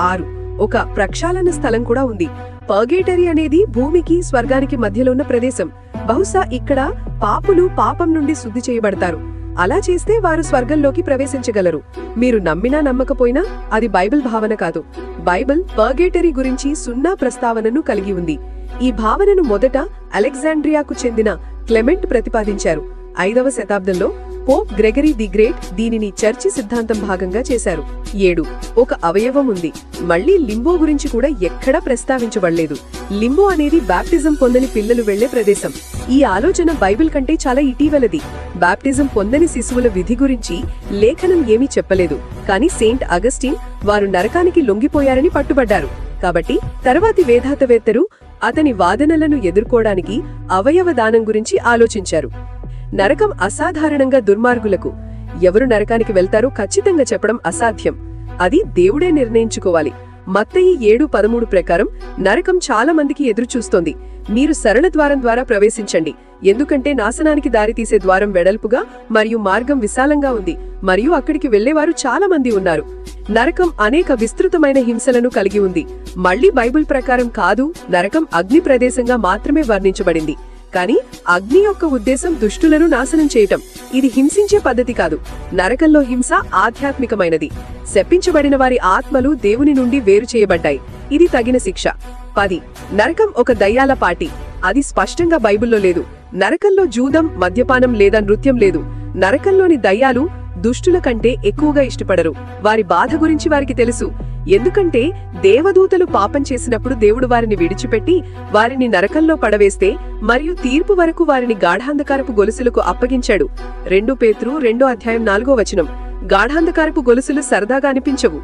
6 ఒక ప్రక్షాళన స్థలం కూడా ఉంది. పర్గేటరీ అనేది భూమికి స్వర్గానికి మధ్యలో ఉన్న ప్రదేశం. బహుశా ఇక్కడ పాపులు పాపం నుండి శుద్ధి చేయబడతారు. అలా చేస్తే వారు స్వర్గంలోకి ప్రవేశించగలరు. మీరు నమ్మినా నమ్మకపోయినా అది బైబిల్ భావన కాదు. బైబిల్ పర్గేటరీ గురించి సున్నా ప్రస్తావనను కలిగి ఉంది. ఈ భావనను మొదట అలెగ్జాండ్రియాకు చెందిన క్లెమెంట్ ప్రతిపాదించారు. 5వ శతాబ్దంలో పోప్ గ్రెగరీ ది గ్రేట్ దీనిని చర్చి సిద్ధాంతం భాగంగా చేశారు. 7 ఒక అవయవం ఉంది. మళ్లీ లింబో గురించి కూడా ఎక్కడా ప్రస్తావించబడలేదు. లింబో అనేది బాప్టిజం పొందని పిల్లలు వెళ్లే ప్రదేశం. ఈ ఆలోచన బైబిల్ కంటే చాలా ఇటీవలది. బాప్టిజం పొందని శిశువుల విధి గురించి లేఖనం ఏమీ చెప్పలేదు. కానీ సెయింట్ అగస్టిన్ వారు నరకానికి లొంగిపోయారని పట్టుబడ్డారు. కాబట్టి తర్వాతి వేదాంతవేత్తలు అతని వాదనలను ఎదుర్కోవడానికి అవయవ దానం గురించి ఆలోచించారు. నరకం అసాధారణంగా దుర్మార్గులకు. ఎవరు నరకానికి వెళ్తారో ఖచ్చితంగా చెప్పడం అసాధ్యం. అది దేవుడే నిర్ణయించుకోవాలి. మత్తయి 7:13 ప్రకారం నరకం చాలా మందికి ఎదురుచూస్తోంది. మీరు సరళ ద్వారం ద్వారా ప్రవేశించండి, ఎందుకంటే నాశనానికి దారితీసే ద్వారం వెడల్పుగా మరియు మార్గం విశాలంగా ఉంది, మరియు అక్కడికి వెళ్లేవారు చాలా మంది ఉన్నారు. నరకం అనేక విస్తృతమైన హింసలను కలిగి ఉంది. మళ్లీ బైబిల్ ప్రకారం కాదు, నరకం అగ్ని ప్రదేశంగా మాత్రమే వర్ణించబడింది. కానీ అగ్ని యొక్క ఉద్దేశం దుష్టులను నాశనం చేయటం. ఇది హింసించే పద్ధతి కాదు. నరకంలో హింస ఆధ్యాత్మికమైనది. శపించబడిన వారి ఆత్మలు దేవుని నుండి వేరు చేయబడ్డాయి. ఇది తగిన శిక్ష. 10 నరకం ఒక దయ్యాల పార్టీ. అది స్పష్టంగా బైబిల్లో లేదు. నరకంలో జూదం, మద్యపానం లేదా నృత్యం లేదు. నరకంలోని దయ్యాలు దుష్టుల కంటే ఎక్కువగా ఇష్టపడరు. వారి బాధ గురించి వారికి తెలుసు. ఎందుకంటే దేవదూతలు పాపం చేసినప్పుడు దేవుడు వారిని విడిచిపెట్టి వారిని నరకంలో పడవేస్తే మరియు తీర్పు వరకు వారిని గాఢాంధకారపు గొలుసులకు అప్పగించాడు. 2 పేతురు 2:4 గాఢాంధకారపు గొలుసులు సరదాగా అనిపించవు.